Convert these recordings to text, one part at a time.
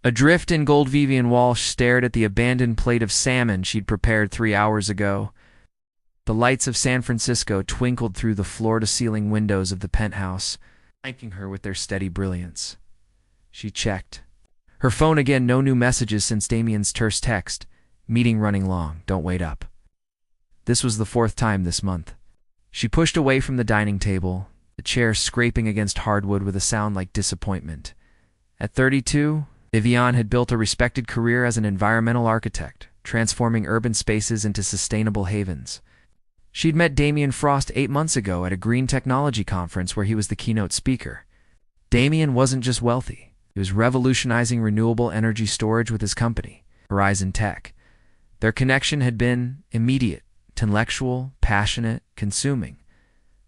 Adrift in gold, Vivian Walsh stared at the abandoned plate of salmon she'd prepared 3 hours ago. The lights of San Francisco twinkled through the floor-to-ceiling windows of the penthouse, flanking her with their steady brilliance. She checked. Her phone again, no new messages since Damien's terse text. Meeting running long, don't wait up. This was the 4th time this month. She pushed away from the dining table, the chair scraping against hardwood with a sound like disappointment. At 32, Vivian had built a respected career as an environmental architect, transforming urban spaces into sustainable havens. She'd met Damien Frost 8 months ago at a green technology conference where he was the keynote speaker. Damien wasn't just wealthy. He was revolutionizing renewable energy storage with his company, Horizon Tech. Their connection had been immediate, intellectual, passionate, consuming.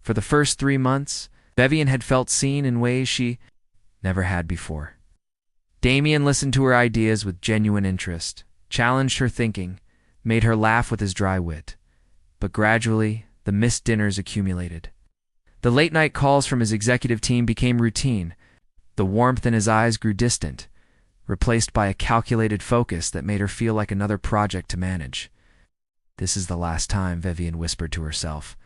For the first 3 months, Vivian had felt seen in ways she never had before. Damien listened to her ideas with genuine interest, challenged her thinking, made her laugh with his dry wit. But gradually, the missed dinners accumulated. The late-night calls from his executive team became routine. The warmth in his eyes grew distant, replaced by a calculated focus that made her feel like another project to manage. This is the last time, Vivian whispered to herself,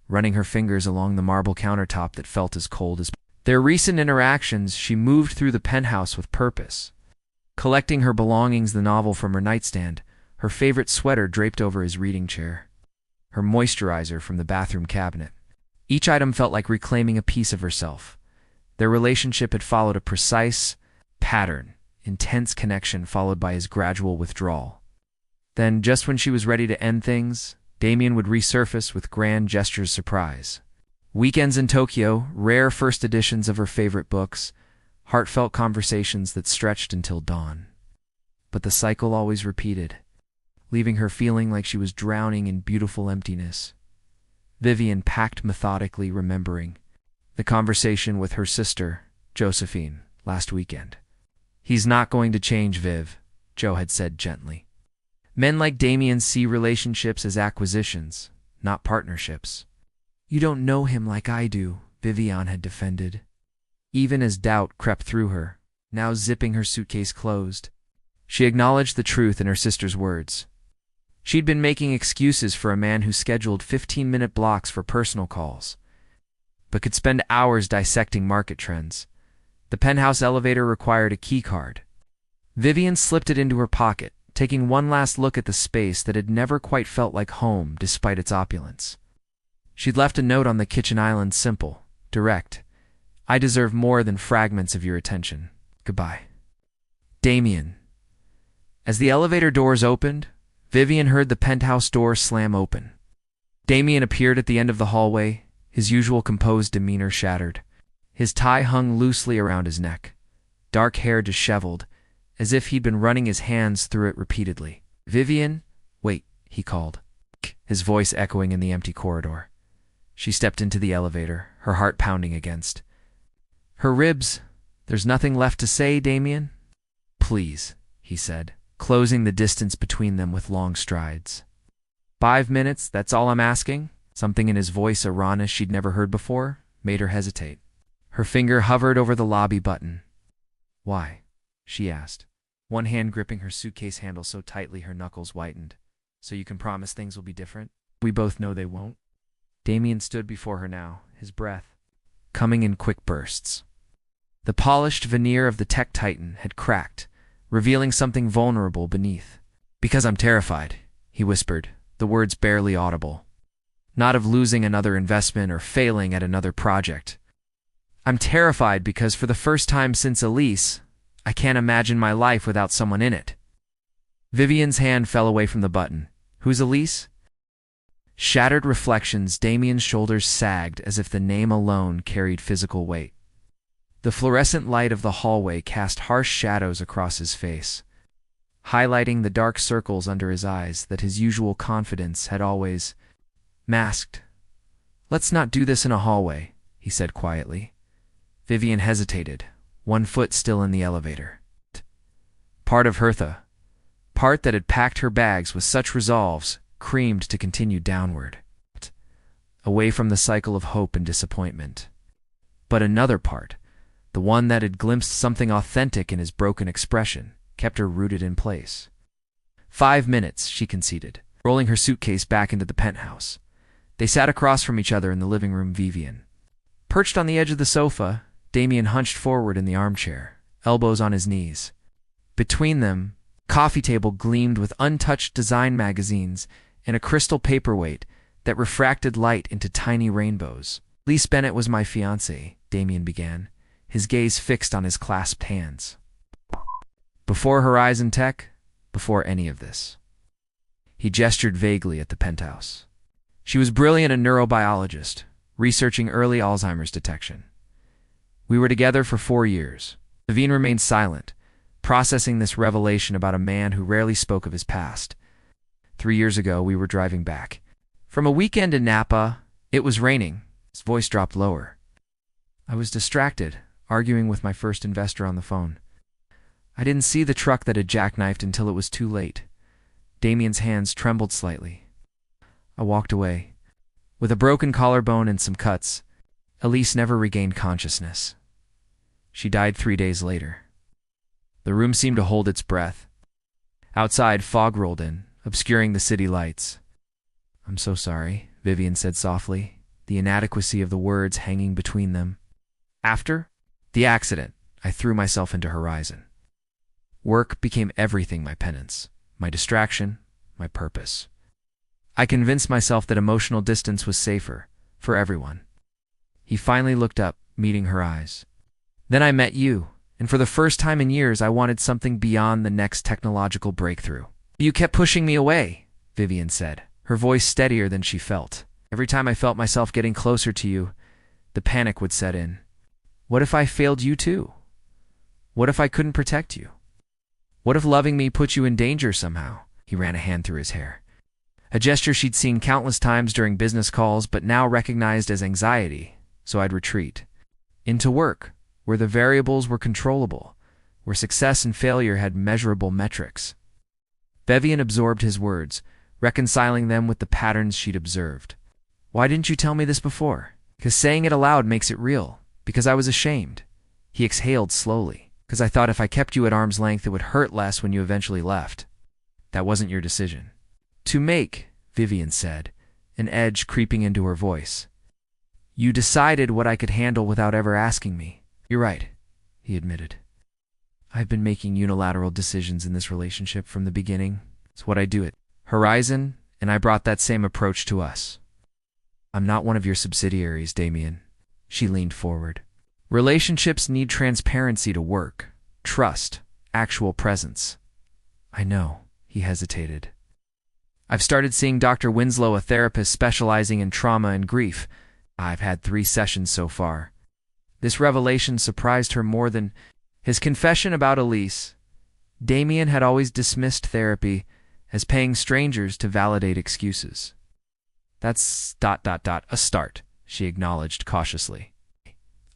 running her fingers along the marble countertop that felt as cold as their recent interactions. She moved through the penthouse with purpose. Collecting her belongings, the novel from her nightstand, her favorite sweater draped over his reading chair, her moisturizer from the bathroom cabinet. Each item felt like reclaiming a piece of herself. Their relationship had followed a precise pattern, intense connection followed by his gradual withdrawal. Then, just when she was ready to end things, Damien would resurface with grand gestures surprise. Weekends in Tokyo, rare first editions of her favorite books, heartfelt conversations that stretched until dawn. But the cycle always repeated, leaving her feeling like she was drowning in beautiful emptiness. Vivian packed methodically, remembering the conversation with her sister, Josephine, last weekend. "He's not going to change, Viv," Joe had said gently. "Men like Damien see relationships as acquisitions, not partnerships." "You don't know him like I do," Vivian had defended, even as doubt crept through her, now zipping her suitcase closed. She acknowledged the truth in her sister's words. She'd been making excuses for a man who scheduled 15-minute blocks for personal calls, but could spend hours dissecting market trends. The penthouse elevator required a key card. Vivian slipped it into her pocket, taking one last look at the space that had never quite felt like home despite its opulence. She'd left a note on the kitchen island, simple, direct. "I deserve more than fragments of your attention. Goodbye. Damien." As the elevator doors opened, Vivian heard the penthouse door slam open. Damien appeared at the end of the hallway, his usual composed demeanor shattered. His tie hung loosely around his neck, dark hair disheveled, as if he'd been running his hands through it repeatedly. "Vivian, wait," he called, his voice echoing in the empty corridor. She stepped into the elevator, her heart pounding against her ribs. "There's nothing left to say, Damien?" "Please," he said, closing the distance between them with long strides. 5 minutes, that's all I'm asking?" Something in his voice, a rawness she'd never heard before, made her hesitate. Her finger hovered over the lobby button. "Why?" she asked, one hand gripping her suitcase handle so tightly her knuckles whitened. "So you can promise things will be different? We both know they won't." Damien stood before her now, his breath coming in quick bursts. The polished veneer of the tech titan had cracked, revealing something vulnerable beneath. "Because I'm terrified," he whispered, the words barely audible. "Not of losing another investment or failing at another project. I'm terrified because for the first time since Elise, I can't imagine my life without someone in it." Vivian's hand fell away from the button. "Who's Elise?" Shattered reflections, Damien's shoulders sagged as if the name alone carried physical weight. The fluorescent light of the hallway cast harsh shadows across his face, highlighting the dark circles under his eyes that his usual confidence had always masked. "Let's not do this in a hallway," he said quietly. Vivian hesitated, one foot still in the elevator. Part of Hertha, part that had packed her bags with such resolves, creamed to continue downward, away from the cycle of hope and disappointment. But another part, the one that had glimpsed something authentic in his broken expression, kept her rooted in place. 5 minutes, she conceded, rolling her suitcase back into the penthouse. They sat across from each other in the living room. Vivian perched on the edge of the sofa, Damien hunched forward in the armchair, elbows on his knees. Between them, coffee table gleamed with untouched design magazines and a crystal paperweight that refracted light into tiny rainbows. Lise Bennett was my fiancée, Damien began, his gaze fixed on his clasped hands. Before Horizon Tech, before any of this. He gestured vaguely at the penthouse. She was brilliant, a neurobiologist, researching early Alzheimer's detection. We were together for 4 years. Naveen remained silent, processing this revelation about a man who rarely spoke of his past. 3 years ago, we were driving back. From a weekend in Napa, it was raining. His voice dropped lower. I was distracted, arguing with my first investor on the phone. I didn't see the truck that had jackknifed until it was too late. Damien's hands trembled slightly. I walked away. With a broken collarbone and some cuts, Elise never regained consciousness. She died 3 days later. The room seemed to hold its breath. Outside, fog rolled in, obscuring the city lights. I'm so sorry, Vivian said softly, the inadequacy of the words hanging between them. After the accident, I threw myself into Horizon. Work became everything, my penance, my distraction, my purpose. I convinced myself that emotional distance was safer, for everyone. He finally looked up, meeting her eyes. Then I met you, and for the first time in years I wanted something beyond the next technological breakthrough. You kept pushing me away, Vivian said, her voice steadier than she felt. Every time I felt myself getting closer to you, the panic would set in. What if I failed you too? What if I couldn't protect you? What if loving me put you in danger somehow? He ran a hand through his hair. A gesture she'd seen countless times during business calls, but now recognized as anxiety, so I'd retreat. Into work, where the variables were controllable, where success and failure had measurable metrics. Vivian absorbed his words, reconciling them with the patterns she'd observed. Why didn't you tell me this before? Because saying it aloud makes it real. Because I was ashamed. He exhaled slowly. Because I thought if I kept you at arm's length, it would hurt less when you eventually left. That wasn't your decision to make, Vivian said, an edge creeping into her voice. You decided what I could handle without ever asking me. You're right, he admitted. I've been making unilateral decisions in this relationship from the beginning. It's what I do at Horizon, and I brought that same approach to us. I'm not one of your subsidiaries, Damien. She leaned forward. Relationships need transparency to work, trust, actual presence. I know, he hesitated. I've started seeing Dr. Winslow, a therapist specializing in trauma and grief. I've had 3 sessions so far. This revelation surprised her more than his confession about Elise. Damien had always dismissed therapy as paying strangers to validate excuses. That's ... a start, she acknowledged cautiously.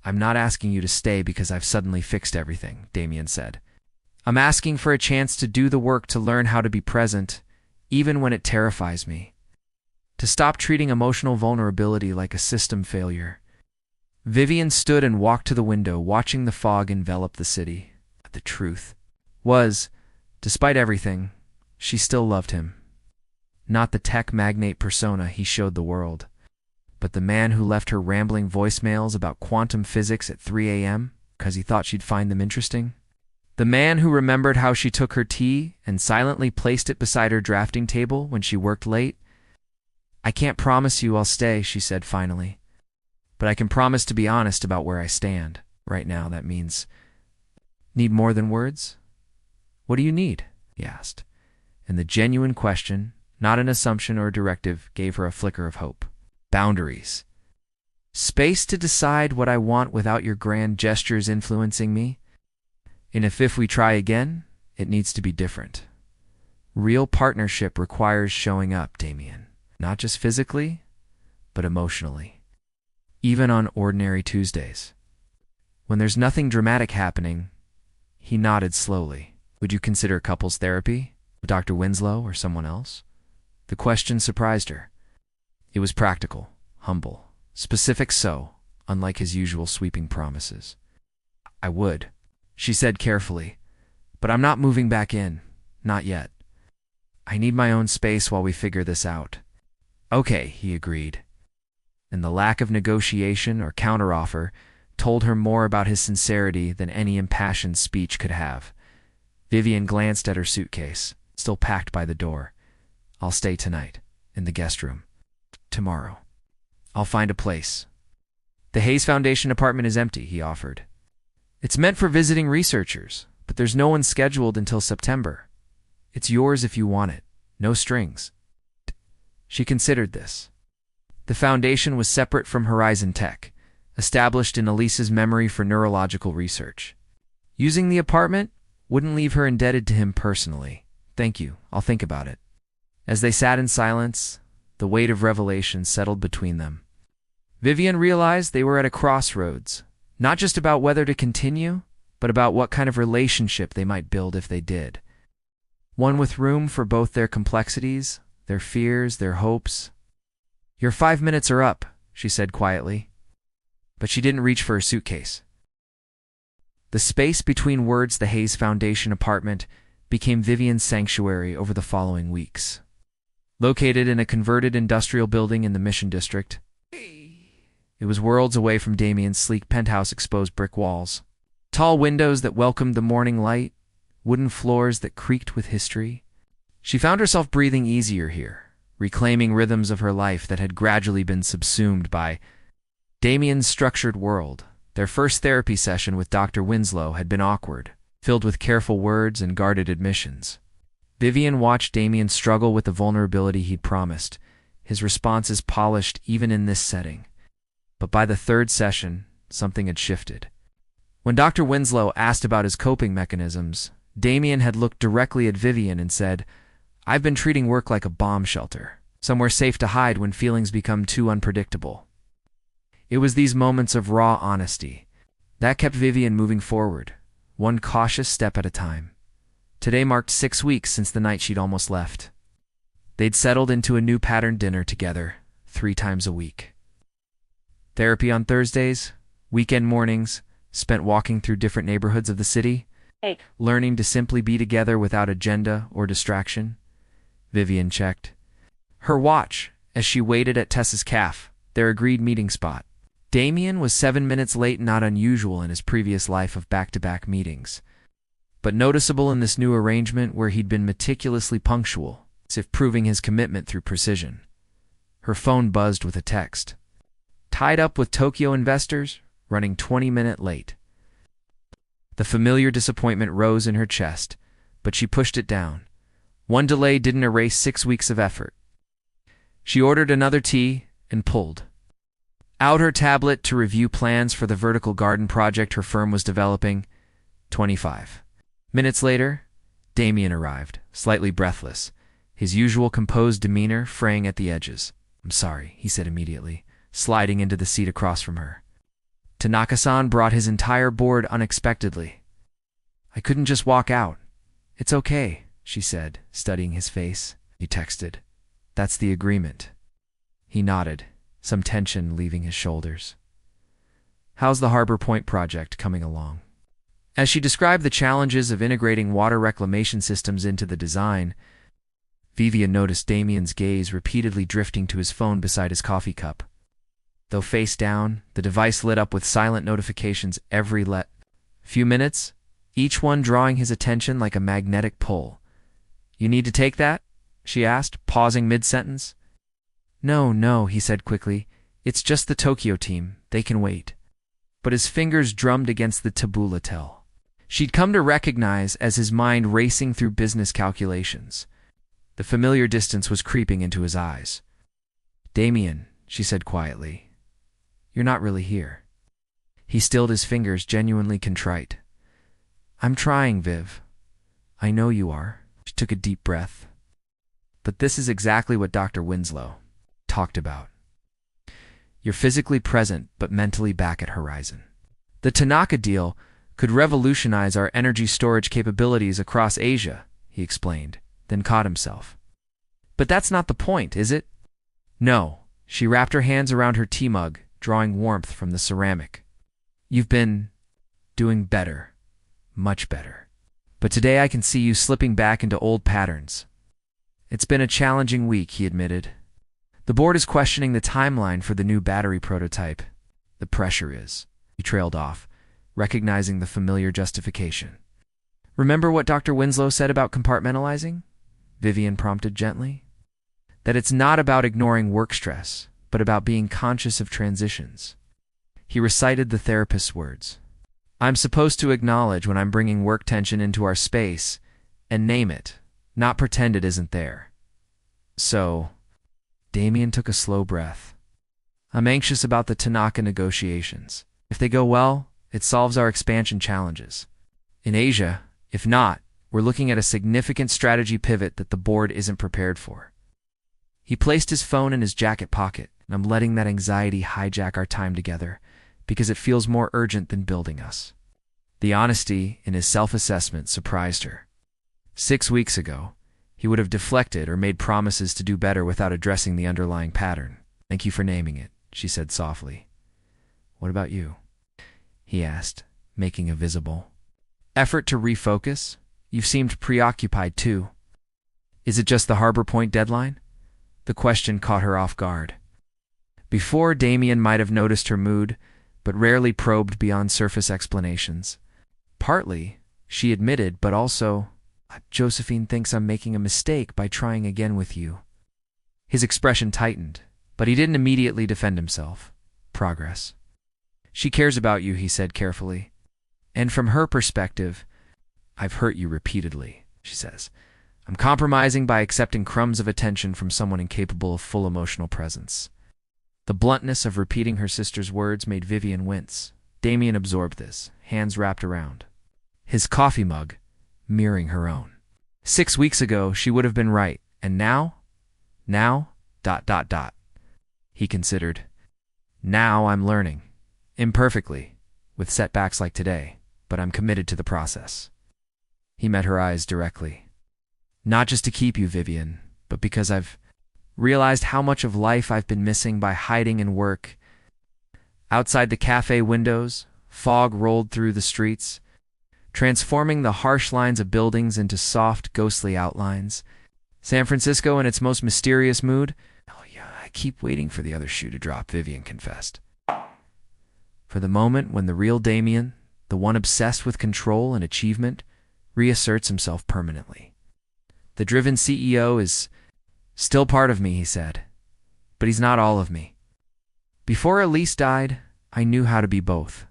I'm not asking you to stay because I've suddenly fixed everything, Damien said. I'm asking for a chance to do the work to learn how to be present, even when it terrifies me. To stop treating emotional vulnerability like a system failure. Vivian stood and walked to the window, watching the fog envelop the city. The truth was, despite everything, she still loved him. Not the tech magnate persona he showed the world, but the man who left her rambling voicemails about quantum physics at 3 a.m. because he thought she'd find them interesting. The man who remembered how she took her tea and silently placed it beside her drafting table when she worked late. I can't promise you I'll stay, she said finally, but I can promise to be honest about where I stand. Right now, that means... Need more than words? What do you need? He asked, and the genuine question, not an assumption or a directive, gave her a flicker of hope. Boundaries. Space to decide what I want without your grand gestures influencing me. And if we try again, it needs to be different. Real partnership requires showing up, Damien. Not just physically, but emotionally. Even on ordinary Tuesdays. When there's nothing dramatic happening, he nodded slowly. Would you consider couples therapy? With Dr. Winslow or someone else? The question surprised her. It was practical, humble, specific, so unlike his usual sweeping promises. I would, she said carefully, But I'm not moving back in. Not yet. I need my own space while we figure this out. Okay, he agreed. And the lack of negotiation or counteroffer told her more about his sincerity than any impassioned speech could have. Vivian glanced at her suitcase, still packed by the door. I'll stay tonight, in the guest room. Tomorrow. I'll find a place. The Hayes Foundation apartment is empty, he offered. It's meant for visiting researchers, but there's no one scheduled until September. It's yours if you want it. No strings. She considered this. The foundation was separate from Horizon Tech, established in Elise's memory for neurological research. Using the apartment wouldn't leave her indebted to him personally. Thank you, I'll think about it. As they sat in silence, the weight of revelation settled between them. Vivian realized they were at a crossroads, not just about whether to continue, but about what kind of relationship they might build if they did. One with room for both their complexities, their fears, their hopes. Your 5 minutes are up, she said quietly. But she didn't reach for her suitcase. The space between words, the Hayes Foundation apartment, became Vivian's sanctuary over the following weeks. Located in a converted industrial building in the Mission District, it was worlds away from Damien's sleek penthouse exposed brick walls. Tall windows that welcomed the morning light, wooden floors that creaked with history. She found herself breathing easier here, reclaiming rhythms of her life that had gradually been subsumed by Damien's structured world. Their first therapy session with Dr. Winslow had been awkward, filled with careful words and guarded admissions. Vivian watched Damien struggle with the vulnerability he'd promised, his responses polished even in this setting. But by the third session, something had shifted. When Dr. Winslow asked about his coping mechanisms, Damien had looked directly at Vivian and said, "I've been treating work like a bomb shelter, somewhere safe to hide when feelings become too unpredictable." It was these moments of raw honesty that kept Vivian moving forward, one cautious step at a time. Today marked 6 weeks since the night she'd almost left. They'd settled into a new patterned dinner together, 3 times a week. Therapy on Thursdays, weekend mornings, spent walking through different neighborhoods of the city, learning to simply be together without agenda or distraction. Vivian checked her watch as she waited at Tessa's cafe, their agreed meeting spot. Damien was 7 minutes late, not unusual in his previous life of back-to-back meetings, but noticeable in this new arrangement where he'd been meticulously punctual, as if proving his commitment through precision. Her phone buzzed with a text. Tied up with Tokyo investors, running 20-minute late. The familiar disappointment rose in her chest, but she pushed it down. One delay didn't erase 6 weeks of effort. She ordered another tea and pulled out her tablet to review plans for the vertical garden project her firm was developing. 25 minutes later, Damien arrived, slightly breathless, his usual composed demeanor fraying at the edges. "I'm sorry," he said immediately, sliding into the seat across from her. Tanaka-san brought his entire board unexpectedly. "I couldn't just walk out." "It's okay," she said, studying his face. He texted, "That's the agreement." He nodded, some tension leaving his shoulders. "How's the Harbor Point project coming along?" As she described the challenges of integrating water reclamation systems into the design, Vivian noticed Damien's gaze repeatedly drifting to his phone beside his coffee cup. Though face down, the device lit up with silent notifications every few minutes, each one drawing his attention like a magnetic pull. "You need to take that?" she asked, pausing mid-sentence. No, he said quickly. "It's just the Tokyo team. They can wait." But his fingers drummed against the tabula tel. She'd come to recognize as his mind racing through business calculations. The familiar distance was creeping into his eyes. "Damien," she said quietly, "you're not really here." He stilled his fingers, genuinely contrite. "I'm trying, Viv. I know you are." She took a deep breath. "But this is exactly what Dr. Winslow talked about. You're physically present, but mentally back at Horizon. The Tanaka deal could revolutionize our energy storage capabilities across Asia," he explained, then caught himself. "But that's not the point, is it?" "No." She wrapped her hands around her tea mug, drawing warmth from the ceramic. "You've been doing better. Much better. But today I can see you slipping back into old patterns. It's been a challenging week, he admitted. The board is questioning the timeline for the new battery prototype. The pressure is. He trailed off, recognizing the familiar justification. Remember what Dr. Winslow said about compartmentalizing? Vivian prompted gently. That it's not about ignoring work stress, but about being conscious of transitions. He recited the therapist's words. I'm supposed to acknowledge when I'm bringing work tension into our space and name it, not pretend it isn't there. So, Damien took a slow breath. I'm anxious about the Tanaka negotiations. If they go well, it solves our expansion challenges. In Asia, if not, we're looking at a significant strategy pivot that the board isn't prepared for. He placed his phone in his jacket pocket, and I'm letting that anxiety hijack our time together because it feels more urgent than building us. The honesty in his self-assessment surprised her. 6 weeks ago, he would have deflected or made promises to do better without addressing the underlying pattern. Thank you for naming it, she said softly. What about you? He asked, making a visible effort to refocus. You've seemed preoccupied too. Is it just the Harbor Point deadline? The question caught her off guard. Before, Damien might have noticed her mood, but rarely probed beyond surface explanations. Partly, she admitted, but also, Josephine thinks I'm making a mistake by trying again with you. His expression tightened, but he didn't immediately defend himself. Progress. She cares about you, he said carefully. And from her perspective, I've hurt you repeatedly, she says. I'm compromising by accepting crumbs of attention from someone incapable of full emotional presence. The bluntness of repeating her sister's words made Vivian wince. Damien absorbed this, hands wrapped around his coffee mug, mirroring her own. 6 weeks ago, she would have been right, and now? He considered. Now I'm learning. Imperfectly, with setbacks like today, but I'm committed to the process. He met her eyes directly. Not just to keep you, Vivian, but because I've realized how much of life I've been missing by hiding in work. Outside the cafe windows, fog rolled through the streets, transforming the harsh lines of buildings into soft, ghostly outlines. San Francisco in its most mysterious mood. Oh yeah, I keep waiting for the other shoe to drop, Vivian confessed. For the moment when the real Damien, the one obsessed with control and achievement, reasserts himself permanently. The driven CEO is still part of me, he said, but he's not all of me. Before Elise died, I knew how to be both.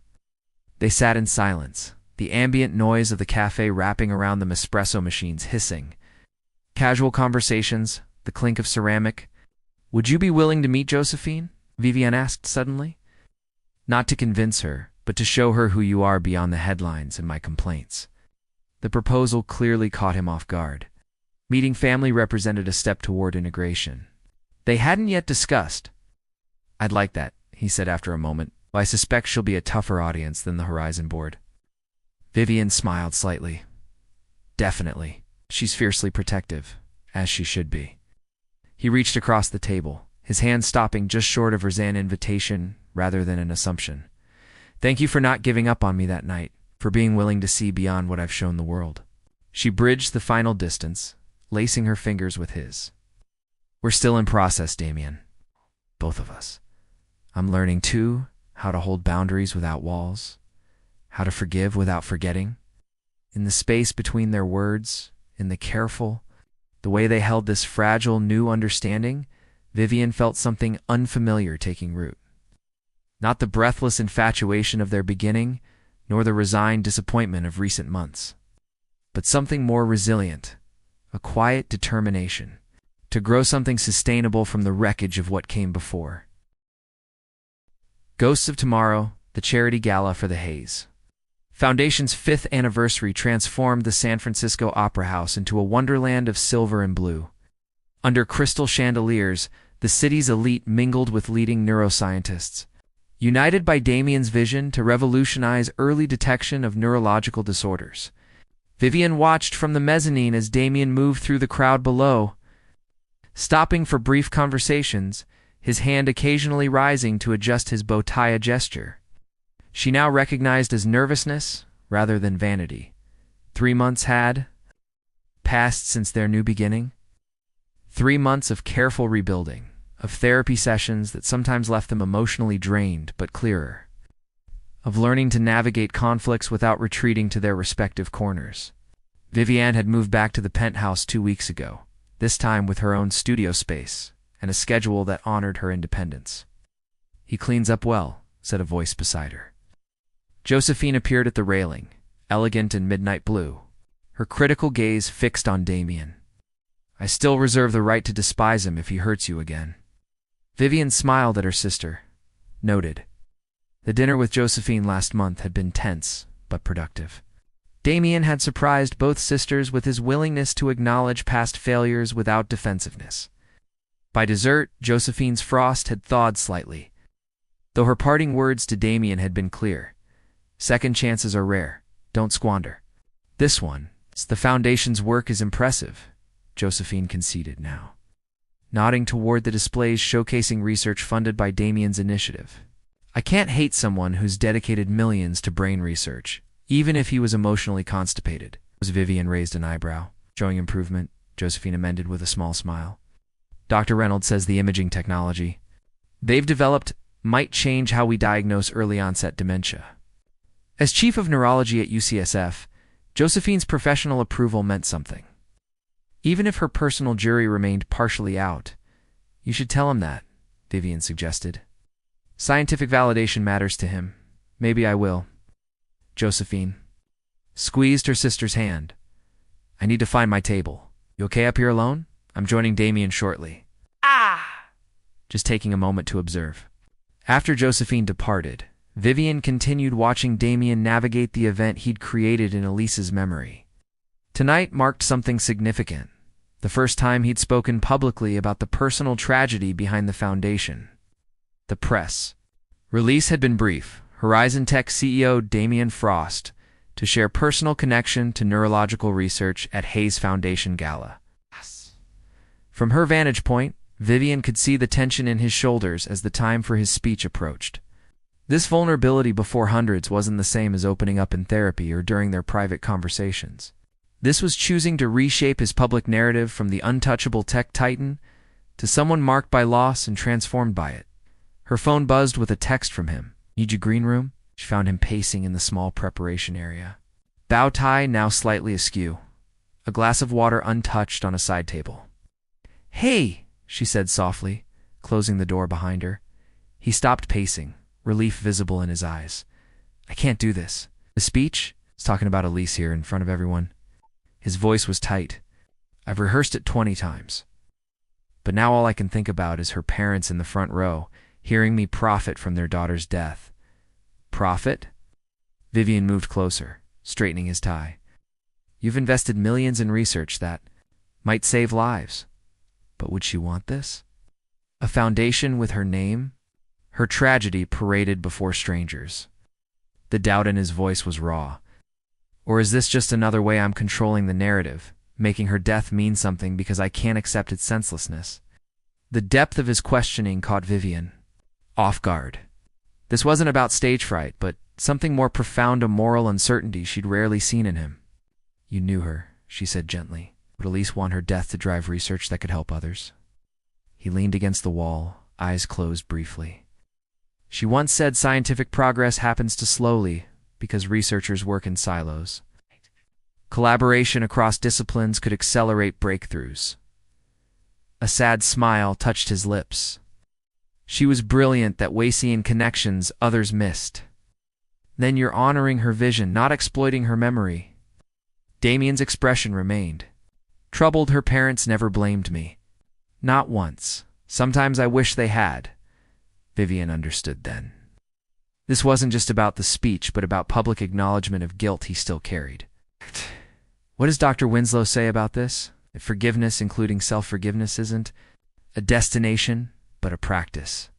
They sat in silence, the ambient noise of the cafe wrapping around them, espresso machines hissing. Casual conversations, the clink of ceramic. Would you be willing to meet Josephine? Vivian asked suddenly. Not to convince her, but to show her who you are beyond the headlines and my complaints. The proposal clearly caught him off guard. Meeting family represented a step toward integration. They hadn't yet discussed. I'd like that, he said after a moment. I suspect she'll be a tougher audience than the Horizon board. Vivian smiled slightly. Definitely. She's fiercely protective, as she should be. He reached across the table, his hand stopping just short of her Zan invitation rather than an assumption. Thank you for not giving up on me that night, for being willing to see beyond what I've shown the world. She bridged the final distance, lacing her fingers with his. We're still in process, Damien. Both of us. I'm learning, too, how to hold boundaries without walls, how to forgive without forgetting. In the space between their words, in the careful, the way they held this fragile new understanding, Vivian felt something unfamiliar taking root. Not the breathless infatuation of their beginning, nor the resigned disappointment of recent months, but something more resilient, a quiet determination, to grow something sustainable from the wreckage of what came before. Ghosts of Tomorrow, the charity gala for the Haze. Foundation's 5th anniversary transformed the San Francisco Opera House into a wonderland of silver and blue. Under crystal chandeliers, the city's elite mingled with leading neuroscientists, united by Damien's vision to revolutionize early detection of neurological disorders. Vivian watched from the mezzanine as Damien moved through the crowd below, stopping for brief conversations, his hand occasionally rising to adjust his bow tie gesture. She now recognized as nervousness rather than vanity, 3 months had passed since their new beginning. 3 months of careful rebuilding, of therapy sessions that sometimes left them emotionally drained but clearer, of learning to navigate conflicts without retreating to their respective corners. Vivienne had moved back to the penthouse 2 weeks ago, this time with her own studio space and a schedule that honored her independence. "He cleans up well," said a voice beside her. Josephine appeared at the railing, elegant in midnight blue, her critical gaze fixed on Damien. "I still reserve the right to despise him if he hurts you again." Vivienne smiled at her sister, noted. The dinner with Josephine last month had been tense but productive. Damien had surprised both sisters with his willingness to acknowledge past failures without defensiveness. By dessert, Josephine's frost had thawed slightly, though her parting words to Damien had been clear. "Second chances are rare. Don't squander." "This one, the Foundation's work is impressive," Josephine conceded now, nodding toward the displays showcasing research funded by Damien's initiative. "I can't hate someone who's dedicated millions to brain research, even if he was emotionally constipated." Vivienne raised an eyebrow, showing improvement. Josephine amended with a small smile. "Dr. Reynolds says the imaging technology they've developed might change how we diagnose early-onset dementia." As chief of neurology at UCSF, Josephine's professional approval meant something. Even if her personal jury remained partially out, "You should tell him that," Vivienne suggested. "Scientific validation matters to him. Maybe I will." Josephine squeezed her sister's hand. "I need to find my table. You okay up here alone? I'm joining Damien shortly." Just taking a moment to observe. After Josephine departed, Vivienne continued watching Damien navigate the event he'd created in Elise's memory. Tonight marked something significant, the first time he'd spoken publicly about the personal tragedy behind the Foundation. The press release had been brief. Horizon Tech CEO Damien Frost to share personal connection to neurological research at Hayes Foundation Gala. From her vantage point, Vivienne could see the tension in his shoulders as the time for his speech approached. This vulnerability before hundreds wasn't the same as opening up in therapy or during their private conversations. This was choosing to reshape his public narrative from the untouchable tech titan to someone marked by loss and transformed by it. Her phone buzzed with a text from him. "Need you green room?" She found him pacing in the small preparation area. Bow tie now slightly askew, a glass of water untouched on a side table. "Hey," she said softly, closing the door behind her. He stopped pacing, relief visible in his eyes. "I can't do this." "The speech?" He's talking about Elise here in front of everyone. His voice was tight. "I've rehearsed it 20 times. But now all I can think about is her parents in the front row, hearing me profit from their daughter's death." "Profit?" Vivienne moved closer, straightening his tie. "You've invested millions in research that might save lives. But would she want this? A foundation with her name? Her tragedy paraded before strangers." The doubt in his voice was raw. "Or is this just another way I'm controlling the narrative, making her death mean something because I can't accept its senselessness?" The depth of his questioning caught Vivienne off guard. This wasn't about stage fright, but something more profound, a moral uncertainty she'd rarely seen in him. "You knew her," she said gently. "Would Elise want her death to drive research that could help others?" He leaned against the wall, eyes closed briefly. "She once said scientific progress happens too slowly because researchers work in silos. Collaboration across disciplines could accelerate breakthroughs." A sad smile touched his lips. "She was brilliant that Wacian connections others missed." "Then you're honoring her vision, not exploiting her memory." Damien's expression remained. "Troubled her parents never blamed me. Not once. Sometimes I wish they had." Vivienne understood then. This wasn't just about the speech, but about public acknowledgement of guilt he still carried. "What does Dr. Winslow say about this? That forgiveness, including self-forgiveness, isn't a destination, but a practice."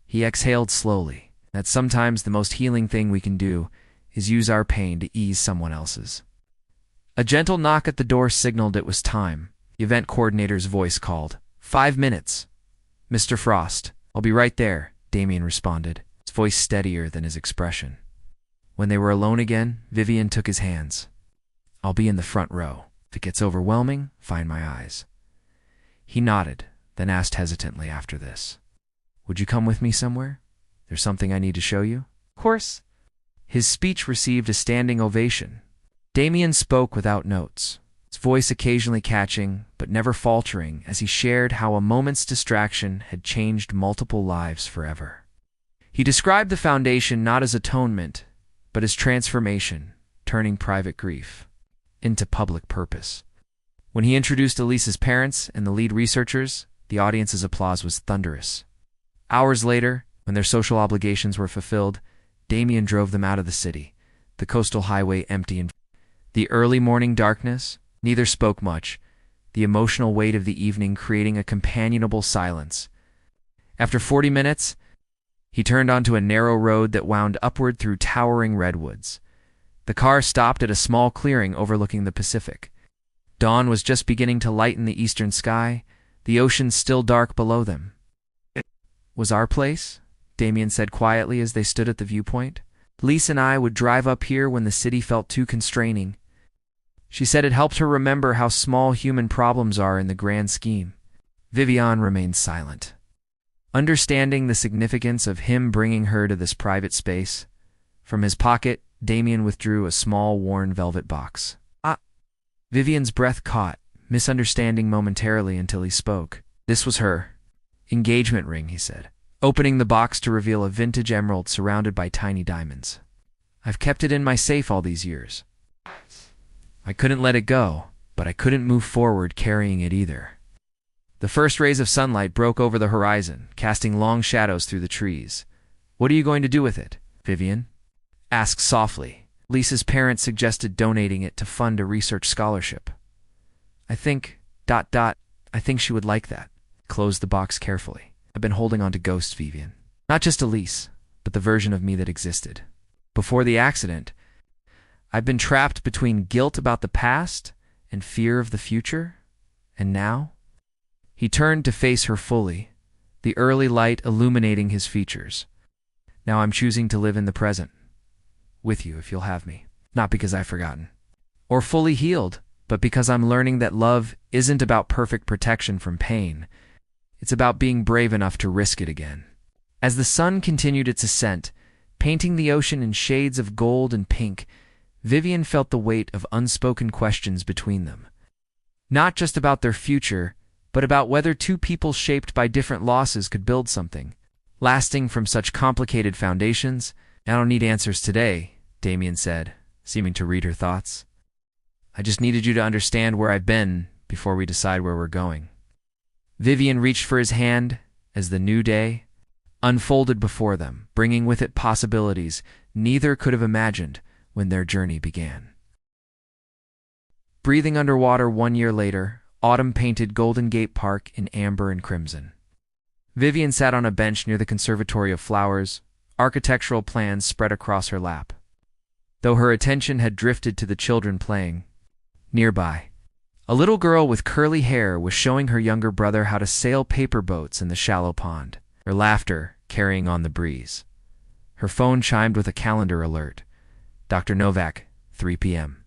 He exhaled slowly. "That sometimes the most healing thing we can do is use our pain to ease someone else's." A gentle knock at the door signaled it was time. The event coordinator's voice called. 5 minutes. "Mr. Frost, I'll be right there," Damien responded, his voice steadier than his expression. When they were alone again, Vivienne took his hands. I'll be in the front row. If it gets overwhelming, find my eyes. He nodded, then asked hesitantly after this, "Would you come with me somewhere? There's something I need to show you." "Of course." His speech received a standing ovation. Damien spoke without notes, his voice occasionally catching, but never faltering as he shared how a moment's distraction had changed multiple lives forever. He described the foundation not as atonement, but as transformation, turning private grief into public purpose. When he introduced Elise's parents and the lead researchers, the audience's applause was thunderous. Hours later, when their social obligations were fulfilled, Damien drove them out of the city, the coastal highway empty and the early morning darkness. Neither spoke much, the emotional weight of the evening creating a companionable silence. After 40 minutes, he turned onto a narrow road that wound upward through towering redwoods. The car stopped at a small clearing overlooking the Pacific. Dawn was just beginning to lighten the eastern sky, the ocean still dark below them. "It was our place," Damien said quietly as they stood at the viewpoint. "Lise and I would drive up here when the city felt too constraining." She said it helped her remember how small human problems are in the grand scheme. Vivian remained silent, understanding the significance of him bringing her to this private space. From his pocket, Damien withdrew a small, worn velvet box. "Ah!" Vivian's breath caught, misunderstanding momentarily until he spoke. "This was her engagement ring," he said, opening the box to reveal a vintage emerald surrounded by tiny diamonds. "I've kept it in my safe all these years. I couldn't let it go, but I couldn't move forward carrying it either." The first rays of sunlight broke over the horizon, casting long shadows through the trees. "What are you going to do with it?" Vivian asked softly. Lisa's parents suggested donating it to fund a research scholarship. I think she would like that." Closed the box carefully. "I've been holding on to ghosts, Vivian. Not just Elise, but the version of me that existed. Before the accident, I've been trapped between guilt about the past and fear of the future. And now?" He turned to face her fully, the early light illuminating his features. "Now I'm choosing to live in the present. With you, if you'll have me. Not because I've forgotten or fully healed, but because I'm learning that love isn't about perfect protection from pain. It's about being brave enough to risk it again." As the sun continued its ascent, painting the ocean in shades of gold and pink, Vivian felt the weight of unspoken questions between them. Not just about their future, but about whether two people shaped by different losses could build something lasting from such complicated foundations. "I don't need answers today," Damien said, seeming to read her thoughts. "I just needed you to understand where I've been before we decide where we're going." Vivian reached for his hand as the new day unfolded before them, bringing with it possibilities neither could have imagined when their journey began. Breathing underwater 1 year later, autumn painted Golden Gate Park in amber and crimson. Vivian sat on a bench near the Conservatory of Flowers, architectural plans spread across her lap. Though her attention had drifted to the children playing nearby, a little girl with curly hair was showing her younger brother how to sail paper boats in the shallow pond, her laughter carrying on the breeze. Her phone chimed with a calendar alert. Dr. Novak, 3 p.m.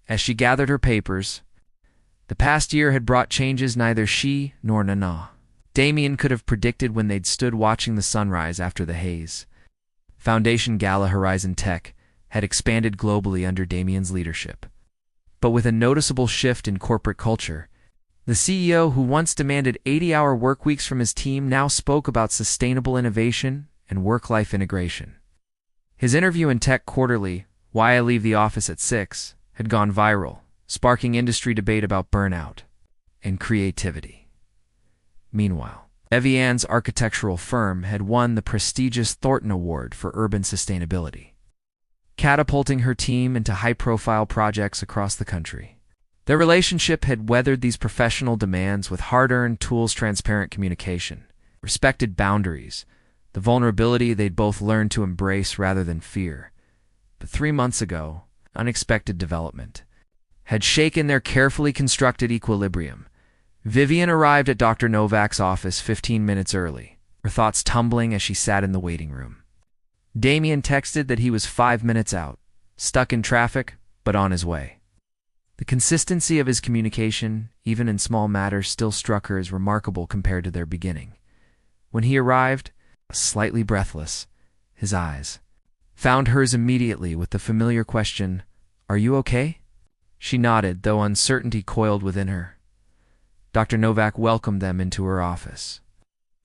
As she gathered her papers, the past year had brought changes neither she nor Nana. Damien could have predicted when they'd stood watching the sunrise after the haze. Foundation Gala Horizon Tech had expanded globally under Damien's leadership. But with a noticeable shift in corporate culture, the CEO who once demanded 80-hour work weeks from his team now spoke about sustainable innovation and work-life integration. His interview in Tech Quarterly, Why I Leave the Office at 6, had gone viral, sparking industry debate about burnout and creativity. Meanwhile, Evian's architectural firm had won the prestigious Thornton Award for Urban Sustainability, catapulting her team into high-profile projects across the country. Their relationship had weathered these professional demands with hard-earned tools, transparent communication, respected boundaries, the vulnerability they'd both learned to embrace rather than fear. But 3 months ago, unexpected development had shaken their carefully constructed equilibrium. Vivian arrived at Dr. Novak's office 15 minutes early, her thoughts tumbling as she sat in the waiting room. Damien texted that he was 5 minutes out, stuck in traffic, but on his way. The consistency of his communication, even in small matters, still struck her as remarkable compared to their beginning. When he arrived, slightly breathless, his eyes found hers immediately with the familiar question, "Are you okay?" She nodded, though uncertainty coiled within her. Dr. Novak welcomed them into her office.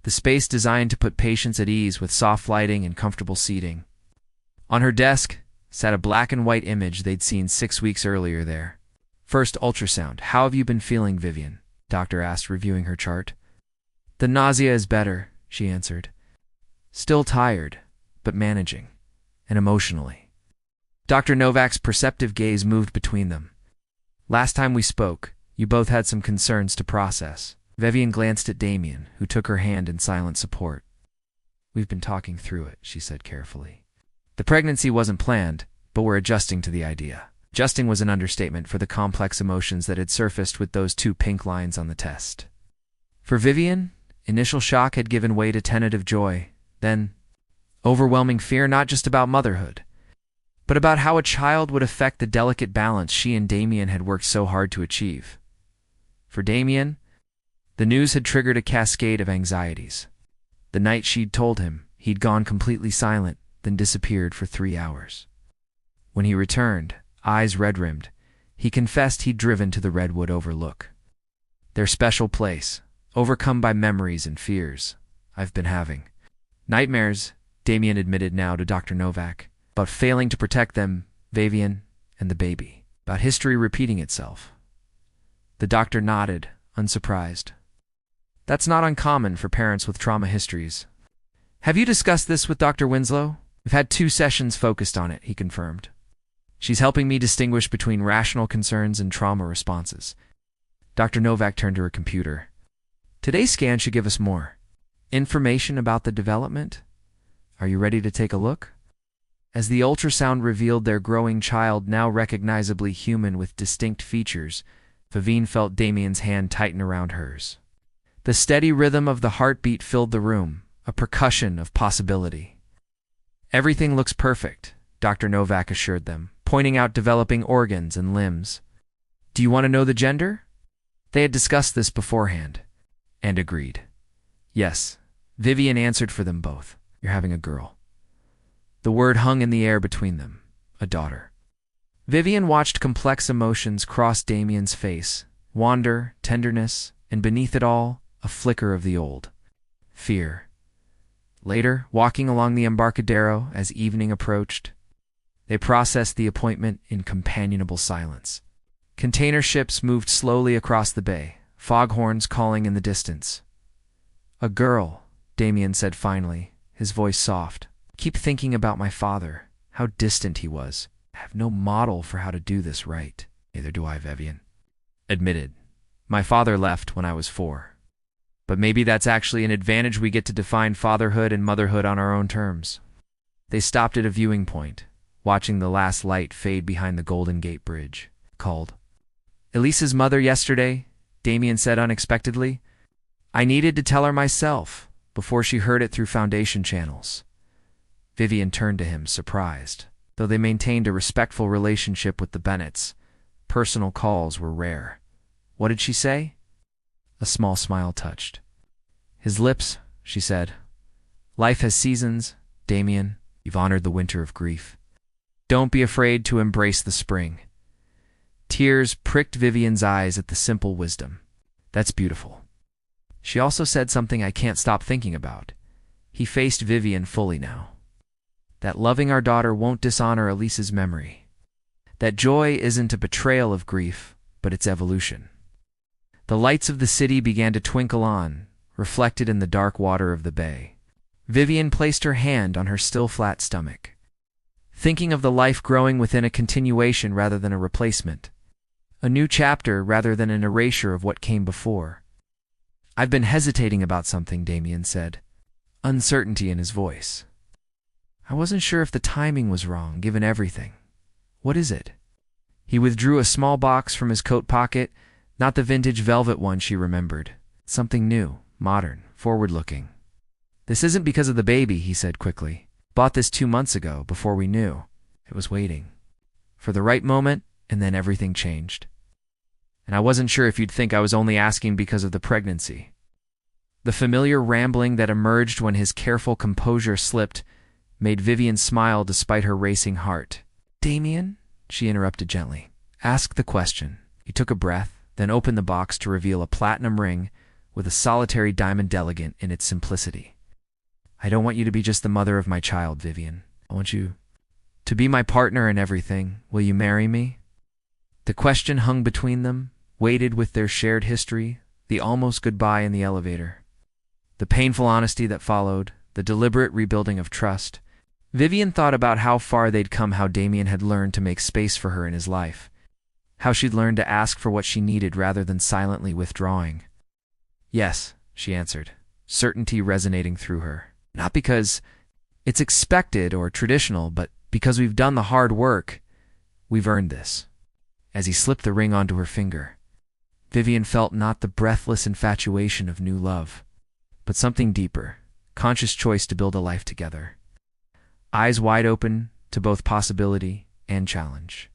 The space designed to put patients at ease with soft lighting and comfortable seating. On her desk sat a black and white image they'd seen 6 weeks earlier there. "First ultrasound. How have you been feeling, Vivian?" Doctor asked, reviewing her chart. "The nausea is better," she answered. "Still tired, but managing, and emotionally." Dr. Novak's perceptive gaze moved between them. "Last time we spoke, you both had some concerns to process." Vivian glanced at Damien, who took her hand in silent support. "We've been talking through it," she said carefully. "The pregnancy wasn't planned, but we're adjusting to the idea." Adjusting was an understatement for the complex emotions that had surfaced with those 2 pink lines on the test. For Vivian, initial shock had given way to tentative joy, then overwhelming fear, not just about motherhood, but about how a child would affect the delicate balance she and Damien had worked so hard to achieve. For Damien, the news had triggered a cascade of anxieties. The night she'd told him, he'd gone completely silent, then disappeared for 3 hours. When he returned, eyes red-rimmed, he confessed he'd driven to the Redwood Overlook. "Their special place, overcome by memories and fears I've been having. Nightmares," Damien admitted now to Dr. Novak, "about failing to protect them, Vivian, and the baby. About history repeating itself." The doctor nodded, unsurprised. "That's not uncommon for parents with trauma histories." "Have you discussed this with Dr. Winslow?" "We've had 2 sessions focused on it," he confirmed. "She's helping me distinguish between rational concerns and trauma responses." Dr. Novak turned to her computer. "Today's scan should give us more information about the development. Are you ready to take a look?" As the ultrasound revealed their growing child, now recognizably human with distinct features, Vivian felt Damien's hand tighten around hers. The steady rhythm of the heartbeat filled the room, a percussion of possibility. "Everything looks perfect," Dr. Novak assured them, pointing out developing organs and limbs. "Do you want to know the gender?" They had discussed this beforehand, and agreed. "Yes," Vivian answered for them both. "You're having a girl." The word hung in the air between them, a daughter. Vivian watched complex emotions cross Damien's face, wonder, tenderness, and beneath it all, a flicker of the old fear. Later, walking along the Embarcadero as evening approached, they processed the appointment in companionable silence. Container ships moved slowly across the bay, foghorns calling in the distance. "A girl," Damien said finally, his voice soft. "Keep thinking about my father, how distant he was. I have no model for how to do this right." "Neither do I," Vivian admitted. "My father left when I was 4. But maybe that's actually an advantage. We get to define fatherhood and motherhood on our own terms." They stopped at a viewing point, watching the last light fade behind the Golden Gate Bridge. Called Elise's mother yesterday, Damien said unexpectedly. "I needed to tell her myself before she heard it through Foundation channels." Vivian turned to him, surprised. Though they maintained a respectful relationship with the Bennetts, personal calls were rare. "What did she say?" A small smile touched his lips. She said, "Life has seasons, Damien. You've honored the winter of grief. Don't be afraid to embrace the spring." Tears pricked Vivian's eyes at the simple wisdom. "That's beautiful." She also said something I can't stop thinking about. He faced Vivian fully now. "That loving our daughter won't dishonor Elise's memory. That joy isn't a betrayal of grief, but its evolution." The lights of the city began to twinkle on, reflected in the dark water of the bay. Vivian placed her hand on her still flat stomach, thinking of the life growing within a continuation rather than a replacement. A new chapter rather than an erasure of what came before. "I've been hesitating about something," Damien said, uncertainty in his voice. "I wasn't sure if the timing was wrong, given everything." "What is it?" He withdrew a small box from his coat pocket, not the vintage velvet one she remembered. Something new, modern, forward-looking. "This isn't because of the baby," he said quickly. "Bought this 2 months ago, before we knew. It was waiting for the right moment, And then everything changed. And I wasn't sure if you'd think I was only asking because of the pregnancy. The familiar rambling that emerged when his careful composure slipped made Vivian smile despite her racing heart. "Damien?" she interrupted gently. "Ask the question." He took a breath, then opened the box to reveal a platinum ring with a solitary diamond elegant in its simplicity. "I don't want you to be just the mother of my child, Vivian. I want you to be my partner in everything. Will you marry me?" The question hung between them, weighted with their shared history, the almost goodbye in the elevator, the painful honesty that followed, the deliberate rebuilding of trust. Vivian thought about how far they'd come, how Damien had learned to make space for her in his life, how she'd learned to ask for what she needed rather than silently withdrawing. "Yes," she answered, certainty resonating through her. "Not because it's expected or traditional, but because we've done the hard work. We've earned this." As he slipped the ring onto her finger, Vivian felt not the breathless infatuation of new love, but something deeper, conscious choice to build a life together. Eyes wide open to both possibility and challenge.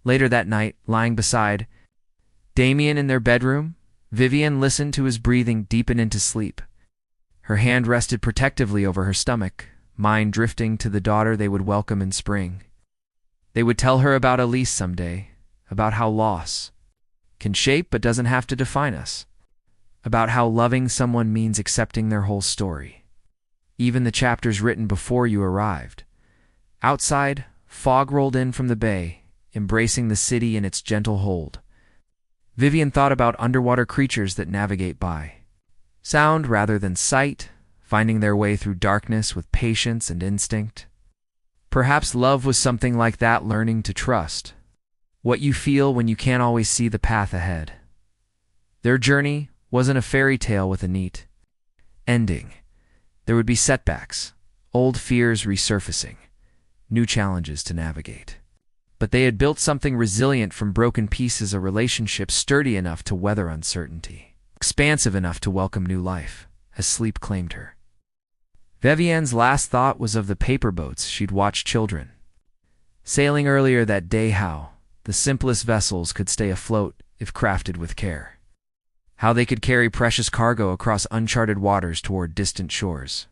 Later that night, lying beside Damien in their bedroom, Vivian listened to his breathing deepen into sleep. Her hand rested protectively over her stomach, mind drifting to the daughter they would welcome in spring. They would tell her about Elise someday, about how loss can shape but doesn't have to define us, about how loving someone means accepting their whole story, even the chapters written before you arrived. Outside, fog rolled in from the bay, embracing the city in its gentle hold. Vivian thought about underwater creatures that navigate by sound rather than sight, finding their way through darkness with patience and instinct. Perhaps love was something like that, learning to trust what you feel when you can't always see the path ahead. Their journey wasn't a fairy tale with a neat ending. There would be setbacks, old fears resurfacing, new challenges to navigate. But they had built something resilient from broken pieces, a relationship sturdy enough to weather uncertainty, expansive enough to welcome new life, as sleep claimed her. Vivian's last thought was of the paper boats she'd watched children sailing earlier that day, how the simplest vessels could stay afloat if crafted with care, how they could carry precious cargo across uncharted waters toward distant shores.